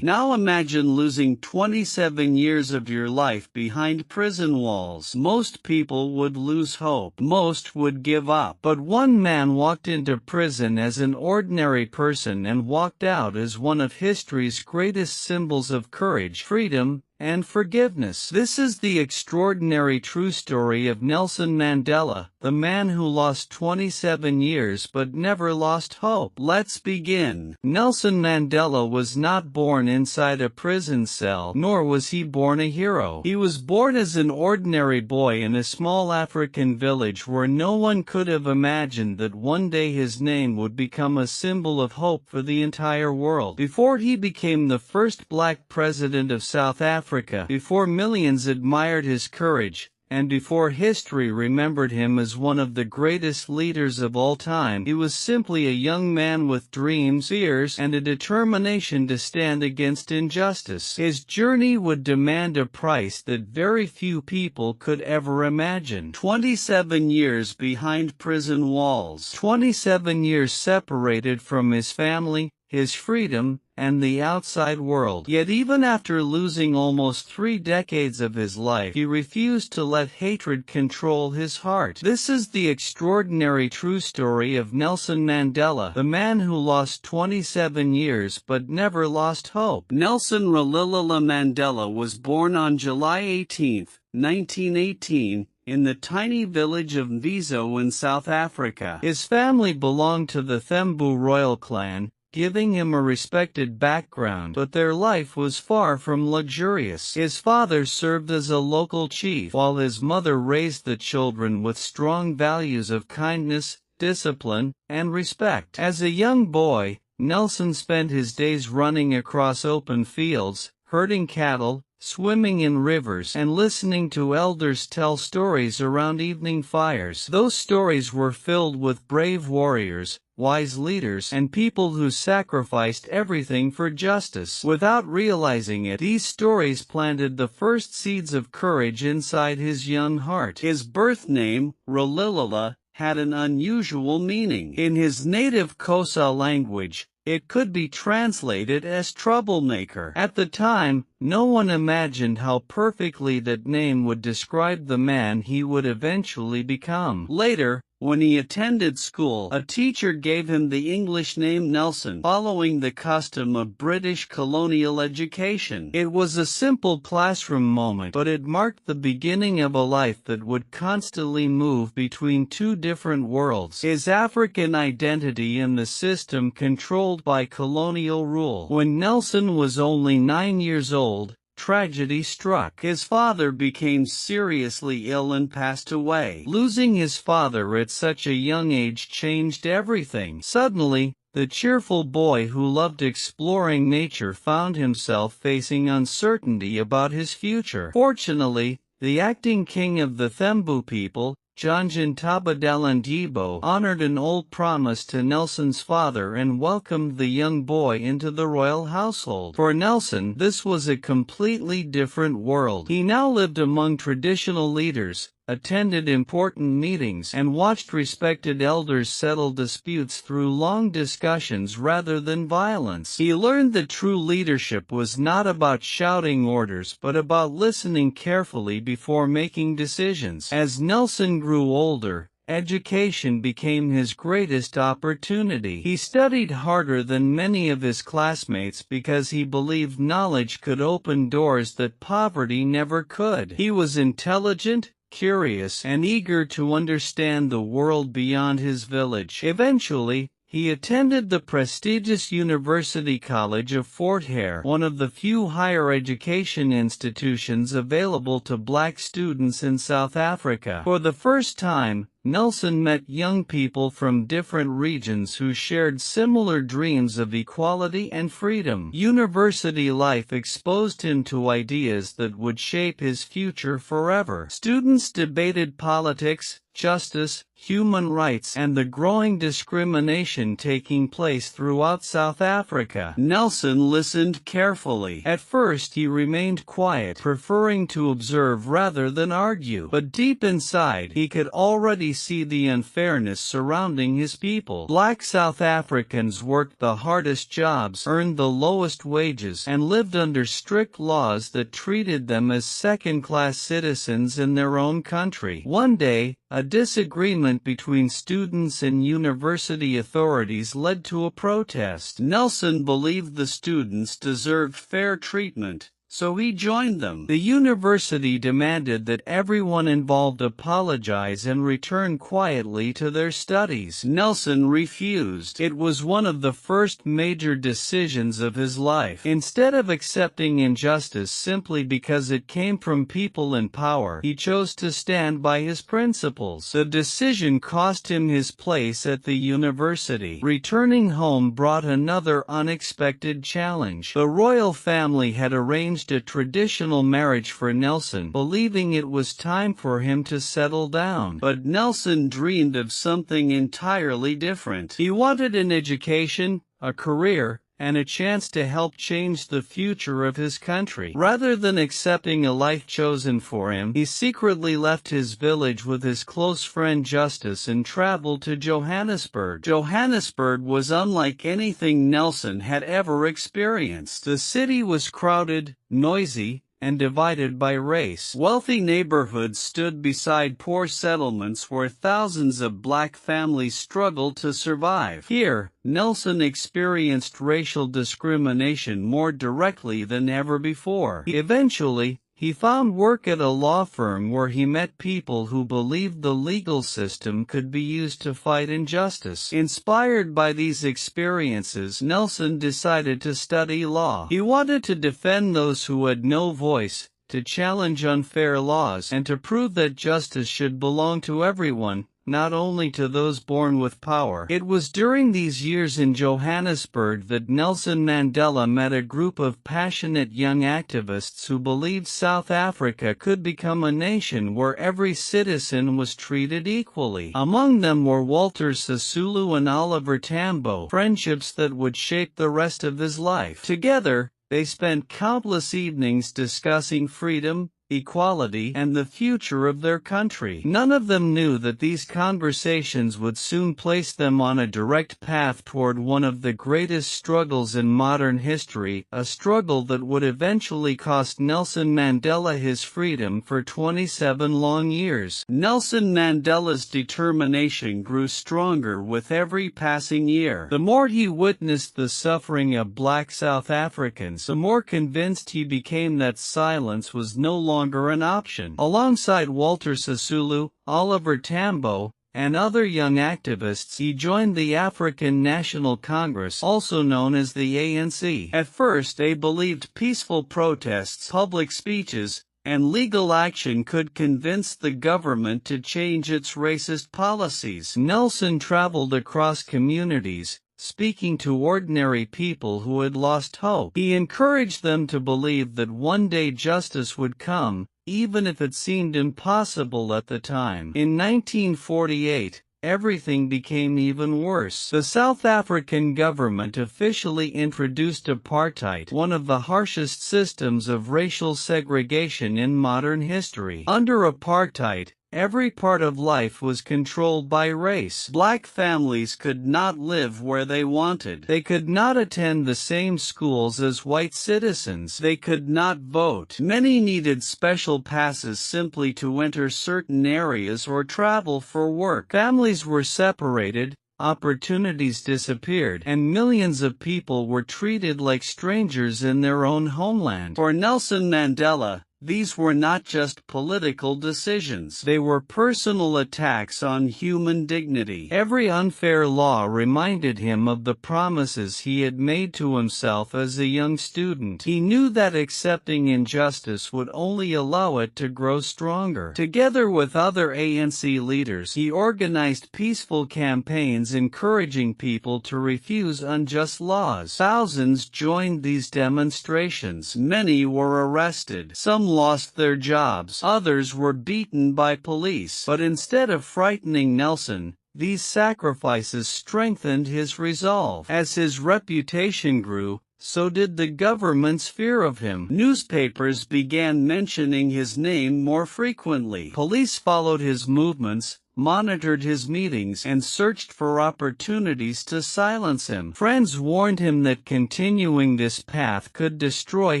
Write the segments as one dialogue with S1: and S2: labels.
S1: day. Now imagine losing 27 years of your life behind prison walls. Most people would lose hope. Most would give up. But one man walked into prison as an ordinary person and walked out as one of history's greatest symbols of courage, freedom, and forgiveness. This is the extraordinary true story of Nelson Mandela, the man who lost 27 years but never lost hope. Let's begin. Nelson Mandela was not born inside a prison cell, nor was he born a hero. He was born as an ordinary boy in a small African village where no one could have imagined that one day his name would become a symbol of hope for the entire world. Before he became the first black president of South Africa, before millions admired his courage, and before history remembered him as one of the greatest leaders of all time, he was simply a young man with dreams, fears, and a determination to stand against injustice. His journey would demand a price that very few people could ever imagine. 27 years behind prison walls. 27 years separated from his family, his freedom, and the outside world. Yet even after losing almost 3 decades of his life, he refused to let hatred control his heart. This is the extraordinary true story of Nelson Mandela, the man who lost 27 years but never lost hope. Nelson Rolihlahla Mandela was born on July 18, 1918, in the tiny village of Mvizo in South Africa. His family belonged to the Thembu royal clan, giving him a respected background, but their life was far from luxurious. His father served as a local chief, while his mother raised the children with strong values of kindness, discipline, and respect. As a young boy, Nelson spent his days running across open fields, herding cattle, swimming in rivers, and listening to elders tell stories around evening fires. Those stories were filled with brave warriors, wise leaders, and people who sacrificed everything for justice. Without realizing it, these stories planted the first seeds of courage inside his young heart. His birth name, Rolihlahla, had an unusual meaning. In his native Xhosa language, it could be translated as troublemaker. At the time, no one imagined how perfectly that name would describe the man he would eventually become. Later, when he attended school, a teacher gave him the English name Nelson, following the custom of British colonial education. It was a simple classroom moment, but it marked the beginning of a life that would constantly move between two different worlds: his African identity and the system controlled by colonial rule. When Nelson was only 9 years old, tragedy struck. His father became seriously ill and passed away. Losing his father at such a young age changed everything. Suddenly, the cheerful boy who loved exploring nature found himself facing uncertainty about his future. Fortunately, the acting king of the Thembu people, Janjan Tabadalandibo, honored an old promise to Nelson's father and welcomed the young boy into the royal household. For Nelson, this was a completely different world. He now lived among traditional leaders, attended important meetings, and watched respected elders settle disputes through long discussions rather than violence. He learned that true leadership was not about shouting orders but about listening carefully before making decisions. As Nelson grew older, education became his greatest opportunity. He studied harder than many of his classmates because he believed knowledge could open doors that poverty never could. He was intelligent, curious, and eager to understand the world beyond his village. Eventually, he attended the prestigious University College of Fort Hare, one of the few higher education institutions available to black students in South Africa. For the first time, Nelson met young people from different regions who shared similar dreams of equality and freedom. University life exposed him to ideas that would shape his future forever. Students debated politics, justice, human rights, and the growing discrimination taking place throughout South Africa. Nelson listened carefully. At first he remained quiet, preferring to observe rather than argue. But deep inside, he could already already see the unfairness surrounding his people. Black South Africans worked the hardest jobs, earned the lowest wages, and lived under strict laws that treated them as second-class citizens in their own country. One day, a disagreement between students and university authorities led to a protest. Nelson believed the students deserved fair treatment, so he joined them. The university demanded that everyone involved apologize and return quietly to their studies. Nelson refused. It was one of the first major decisions of his life. Instead of accepting injustice simply because it came from people in power, he chose to stand by his principles. The decision cost him his place at the university. Returning home brought another unexpected challenge. The royal family had arranged a traditional marriage for Nelson, believing it was time for him to settle down. But Nelson dreamed of something entirely different. He wanted an education, a career, and a chance to help change the future of his country. Rather than accepting a life chosen for him, he secretly left his village with his close friend Justice and traveled to Johannesburg. Johannesburg was unlike anything Nelson had ever experienced. The city was crowded, noisy, and divided by race. Wealthy neighborhoods stood beside poor settlements where thousands of black families struggled to survive. Here, Nelson experienced racial discrimination more directly than ever before. Eventually, he found work at a law firm where he met people who believed the legal system could be used to fight injustice. Inspired by these experiences, Nelson decided to study law. He wanted to defend those who had no voice, to challenge unfair laws, and to prove that justice should belong to everyone, not only to those born with power. It was during these years in Johannesburg that Nelson Mandela met a group of passionate young activists who believed South Africa could become a nation where every citizen was treated equally. Among them were Walter Sisulu and Oliver Tambo, friendships that would shape the rest of his life. Together, they spent countless evenings discussing freedom, equality, and the future of their country. None of them knew that these conversations would soon place them on a direct path toward one of the greatest struggles in modern history, a struggle that would eventually cost Nelson Mandela his freedom for 27 long years. Nelson Mandela's determination grew stronger with every passing year. The more he witnessed the suffering of black South Africans, the more convinced he became that silence was no longer an option. Alongside Walter Sisulu, Oliver Tambo, and other young activists, he joined the African National Congress, also known as the ANC. At first, they believed peaceful protests, public speeches, and legal action could convince the government to change its racist policies. Nelson traveled across communities, speaking to ordinary people who had lost hope. He encouraged them to believe that one day justice would come, even if it seemed impossible at the time. In 1948, everything became even worse. The South African government officially introduced apartheid, one of the harshest systems of racial segregation in modern history. Under apartheid, every part of life was controlled by race. Black families could not live where they wanted. They could not attend the same schools as white citizens. They could not vote. Many needed special passes simply to enter certain areas or travel for work. Families were separated, opportunities disappeared, and millions of people were treated like strangers in their own homeland. For Nelson Mandela, these were not just political decisions. They were personal attacks on human dignity. Every unfair law reminded him of the promises he had made to himself as a young student. He knew that accepting injustice would only allow it to grow stronger. Together with other ANC leaders, he organized peaceful campaigns encouraging people to refuse unjust laws. Thousands joined these demonstrations. Many were arrested. Some lost their jobs. Others were beaten by police. But instead of frightening Nelson, these sacrifices strengthened his resolve. As his reputation grew, so did the government's fear of him. Newspapers began mentioning his name more frequently. Police followed his movements, monitored his meetings, and searched for opportunities to silence him. Friends warned him that continuing this path could destroy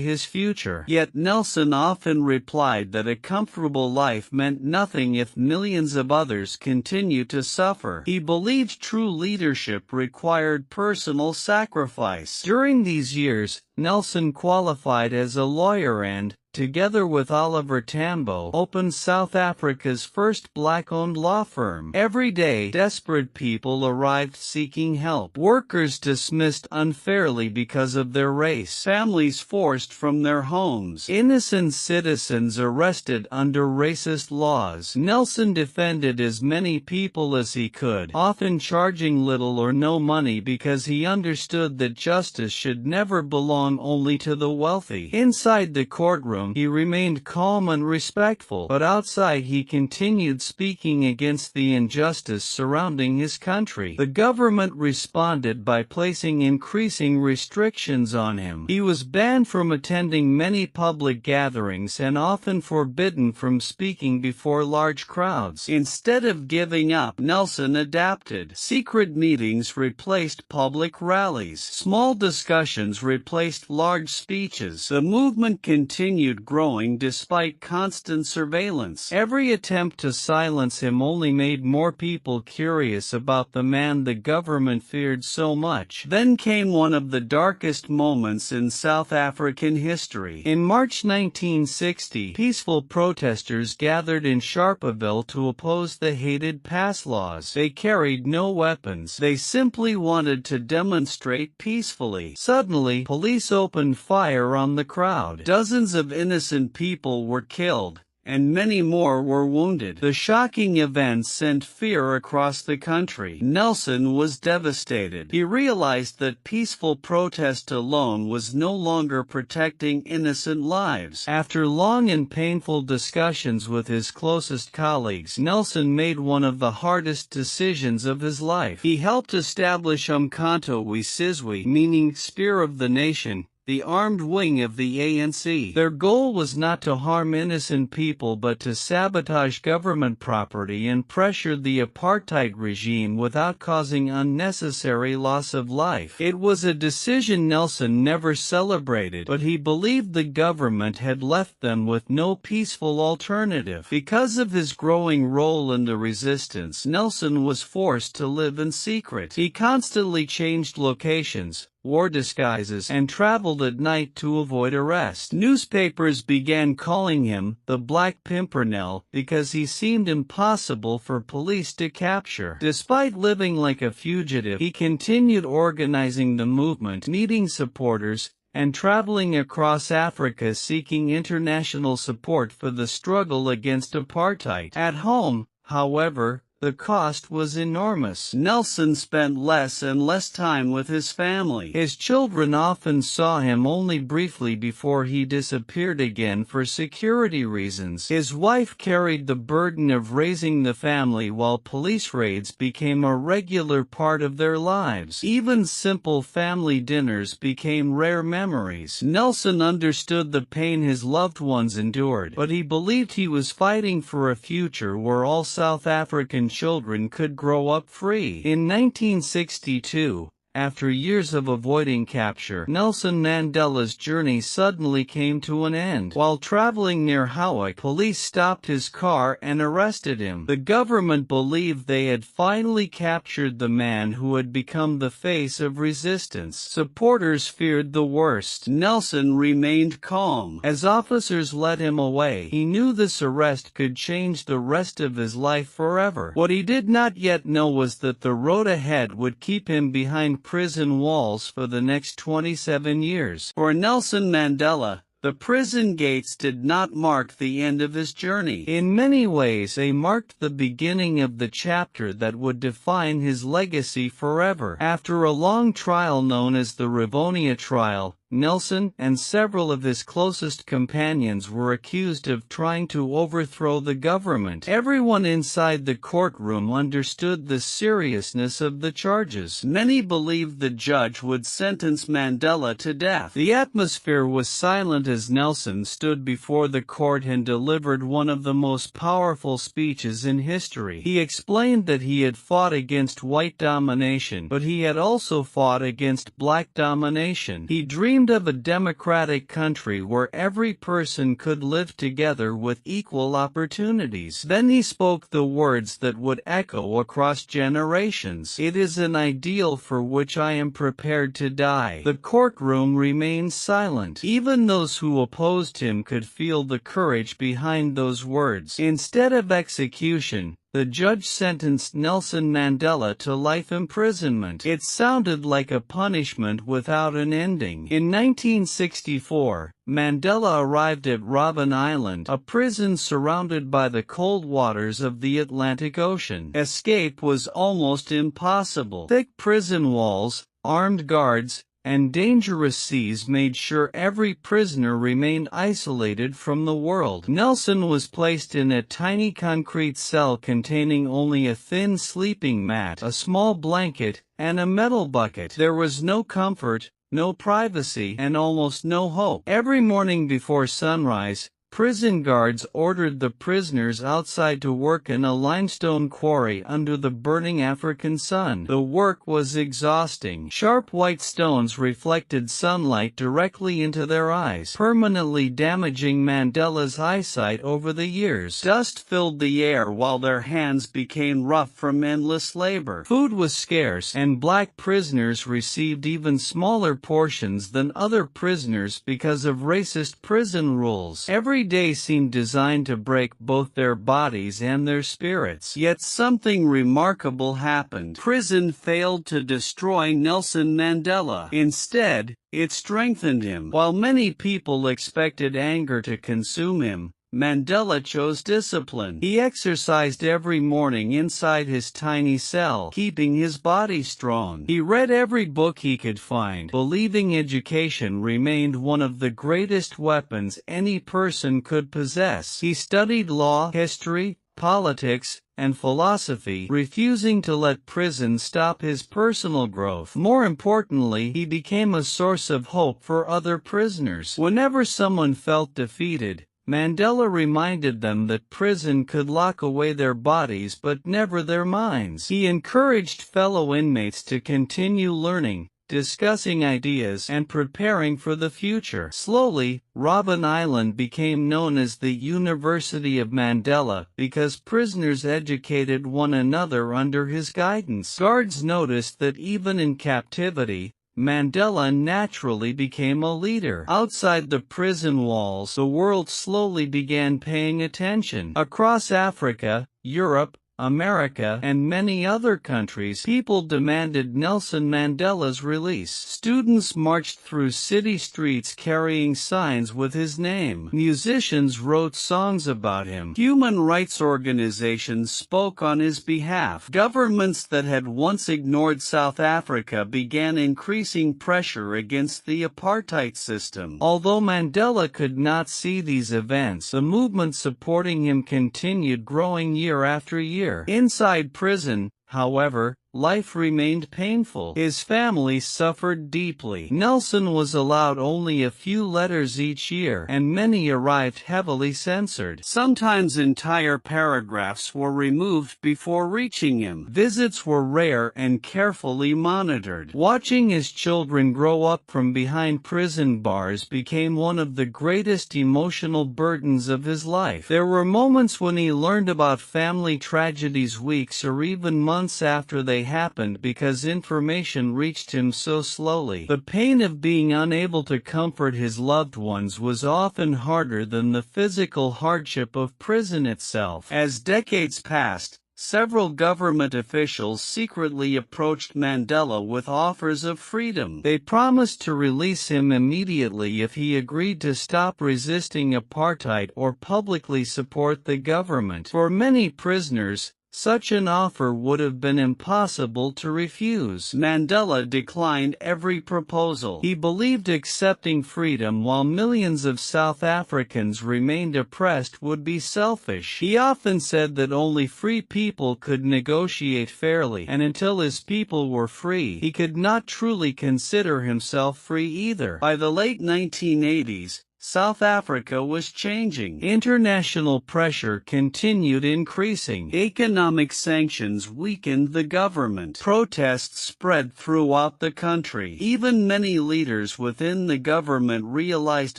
S1: his future. Yet Nelson often replied that a comfortable life meant nothing if millions of others continued to suffer. He believed true leadership required personal sacrifice. During these years, Nelson qualified as a lawyer and, together with Oliver Tambo, opened South Africa's first black-owned law firm. Every day, desperate people arrived seeking help. Workers dismissed unfairly because of their race. Families forced from their homes. Innocent citizens arrested under racist laws. Nelson defended as many people as he could, often charging little or no money because he understood that justice should never belong only to the wealthy. Inside the courtroom, he remained calm and respectful, but outside he continued speaking against the injustice surrounding his country. The government responded by placing increasing restrictions on him. He was banned from attending many public gatherings and often forbidden from speaking before large crowds. Instead of giving up, Nelson adapted. Secret meetings replaced public rallies. Small discussions replaced large speeches. The movement continued growing despite constant surveillance. Every attempt to silence him only made more people curious about the man the government feared so much. Then came one of the darkest moments in South African history. In March 1960, peaceful protesters gathered in Sharpeville to oppose the hated pass laws. They carried no weapons. They simply wanted to demonstrate peacefully. Suddenly, police opened fire on the crowd. Dozens of innocent people were killed, and many more were wounded. The shocking events sent fear across the country. Nelson was devastated. He realized that peaceful protest alone was no longer protecting innocent lives. After long and painful discussions with his closest colleagues, Nelson made one of the hardest decisions of his life. He helped establish Umkhonto we Sizwe, meaning Spear of the Nation, the armed wing of the ANC. Their goal was not to harm innocent people but to sabotage government property and pressure the apartheid regime without causing unnecessary loss of life. It was a decision Nelson never celebrated, but he believed the government had left them with no peaceful alternative. Because of his growing role in the resistance, Nelson was forced to live in secret. He constantly changed locations, wore disguises, and traveled at night to avoid arrest. Newspapers began calling him the Black Pimpernel because he seemed impossible for police to capture. Despite living like a fugitive, he continued organizing the movement, meeting supporters, and traveling across Africa seeking international support for the struggle against apartheid. At home, however, the cost was enormous. Nelson spent less and less time with his family. His children often saw him only briefly before he disappeared again for security reasons. His wife carried the burden of raising the family while police raids became a regular part of their lives. Even simple family dinners became rare memories. Nelson understood the pain his loved ones endured, but he believed he was fighting for a future where all South African children could grow up free. In 1962, after years of avoiding capture, Nelson Mandela's journey suddenly came to an end. While traveling near Howick, police stopped his car and arrested him. The government believed they had finally captured the man who had become the face of resistance. Supporters feared the worst. Nelson remained calm. As officers led him away, he knew this arrest could change the rest of his life forever. What he did not yet know was that the road ahead would keep him behind prison walls for the next 27 years. For Nelson Mandela, the prison gates did not mark the end of his journey. In many ways, they marked the beginning of the chapter that would define his legacy forever. After a long trial known as the Rivonia trial, Nelson and several of his closest companions were accused of trying to overthrow the government. Everyone inside the courtroom understood the seriousness of the charges. Many believed the judge would sentence Mandela to death. The atmosphere was silent as Nelson stood before the court and delivered one of the most powerful speeches in history. He explained that he had fought against white domination, but he had also fought against black domination. He dreamed of a democratic country where every person could live together with equal opportunities. Then he spoke the words that would echo across generations. "It is an ideal for which I am prepared to die." The courtroom remained silent. Even those who opposed him could feel the courage behind those words. Instead of execution, the judge sentenced Nelson Mandela to life imprisonment. It sounded like a punishment without an ending. In 1964, Mandela arrived at Robben Island, a prison surrounded by the cold waters of the Atlantic Ocean. Escape was almost impossible. Thick prison walls, armed guards, and dangerous seas made sure every prisoner remained isolated from the world. Nelson was placed in a tiny concrete cell containing only a thin sleeping mat, a small blanket, and a metal bucket. There was no comfort, no privacy, and almost no hope. Every morning before sunrise, prison guards ordered the prisoners outside to work in a limestone quarry under the burning African sun. The work was exhausting. Sharp white stones reflected sunlight directly into their eyes, permanently damaging Mandela's eyesight over the years. Dust filled the air while their hands became rough from endless labor. Food was scarce, and black prisoners received even smaller portions than other prisoners because of racist prison rules. Every day seemed designed to break both their bodies and their spirits. Yet something remarkable happened. Prison failed to destroy Nelson Mandela. Instead, it strengthened him. While many people expected anger to consume him, Mandela chose discipline. He exercised every morning inside his tiny cell, keeping his body strong. He read every book he could find, believing education remained one of the greatest weapons any person could possess. He studied law, history, politics, and philosophy, refusing to let prison stop his personal growth. More importantly, he became a source of hope for other prisoners. Whenever someone felt defeated, Mandela reminded them that prison could lock away their bodies but never their minds. He encouraged fellow inmates to continue learning, discussing ideas, and preparing for the future. Slowly, Robben Island became known as the University of Mandela because prisoners educated one another under his guidance. Guards noticed that even in captivity, Mandela naturally became a leader. Outside the prison walls, the world slowly began paying attention. Across Africa, Europe, America, and many other countries, people demanded Nelson Mandela's release. Students marched through city streets carrying signs with his name. Musicians wrote songs about him. Human rights organizations spoke on his behalf. Governments that had once ignored South Africa began increasing pressure against the apartheid system. Although Mandela could not see these events, the movement supporting him continued growing year after year. Inside prison, however, life remained painful. His family suffered deeply. Nelson was allowed only a few letters each year, and many arrived heavily censored. Sometimes entire paragraphs were removed before reaching him. Visits were rare and carefully monitored. Watching his children grow up from behind prison bars became one of the greatest emotional burdens of his life. There were moments when he learned about family tragedies weeks or even months after they happened because information reached him so slowly. The pain of being unable to comfort his loved ones was often harder than the physical hardship of prison itself. As decades passed, several government officials secretly approached Mandela with offers of freedom. They promised to release him immediately if he agreed to stop resisting apartheid or publicly support the government. For many prisoners, Such an offer would have been impossible to refuse. Mandela declined every proposal. He believed accepting freedom while millions of South Africans remained oppressed would be selfish. He often said that only free people could negotiate fairly, and until his people were free, he could not truly consider himself free either. By the late 1980s, South Africa was changing. International pressure continued increasing. Economic sanctions weakened the government. Protests spread throughout the country. Even many leaders within the government realized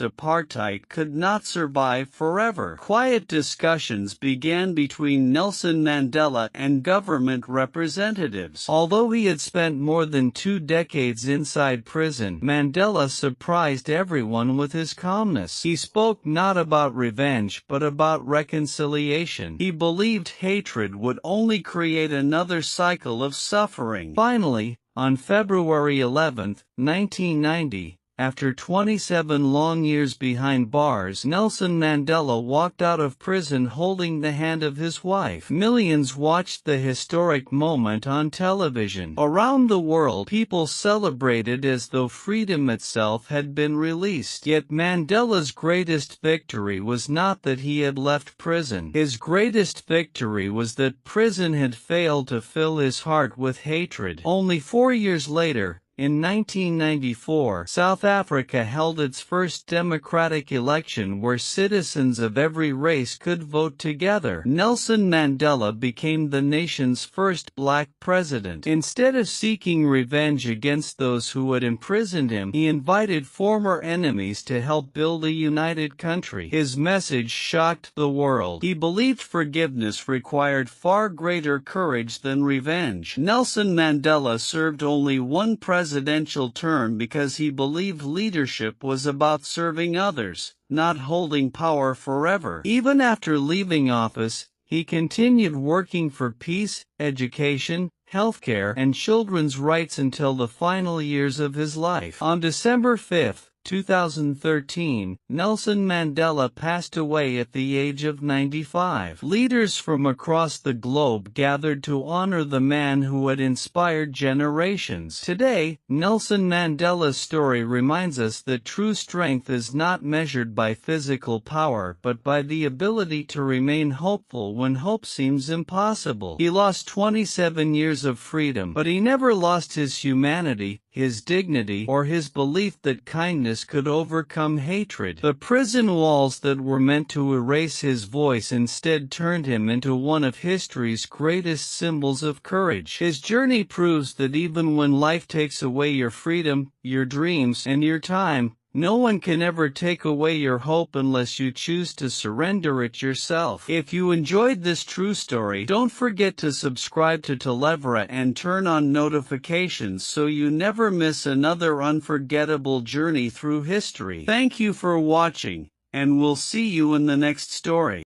S1: apartheid could not survive forever. Quiet discussions began between Nelson Mandela and government representatives. Although he had spent more than 2 decades inside prison, Mandela surprised everyone with his calmness. He spoke not about revenge but about reconciliation. He believed hatred would only create another cycle of suffering. Finally, on February 11, 1990, after 27 long years behind bars, Nelson Mandela walked out of prison holding the hand of his wife. Millions watched the historic moment on television. Around the world, people celebrated as though freedom itself had been released. Yet Mandela's greatest victory was not that he had left prison. His greatest victory was that prison had failed to fill his heart with hatred. Only 4 years later, in 1994, South Africa held its first democratic election where citizens of every race could vote together. Nelson Mandela became the nation's first black president. Instead of seeking revenge against those who had imprisoned him, he invited former enemies to help build a united country. His message shocked the world. He believed forgiveness required far greater courage than revenge. Nelson Mandela served only one presidential term because he believed leadership was about serving others, not holding power forever. Even after leaving office, he continued working for peace, education, healthcare, and children's rights until the final years of his life. On December 5, 2013, Nelson Mandela passed away at the age of 95. Leaders from across the globe gathered to honor the man who had inspired generations. Today, Nelson Mandela's story reminds us that true strength is not measured by physical power but by the ability to remain hopeful when hope seems impossible. He lost 27 years of freedom, but he never lost his humanity, his dignity, or his belief that kindness could overcome hatred. The prison walls that were meant to erase his voice instead turned him into one of history's greatest symbols of courage. His journey proves that even when life takes away your freedom, your dreams, and your time, no one can ever take away your hope unless you choose to surrender it yourself. If you enjoyed this true story, don't forget to subscribe to Talevora and turn on notifications so you never miss another unforgettable journey through history. Thank you for watching, and we'll see you in the next story.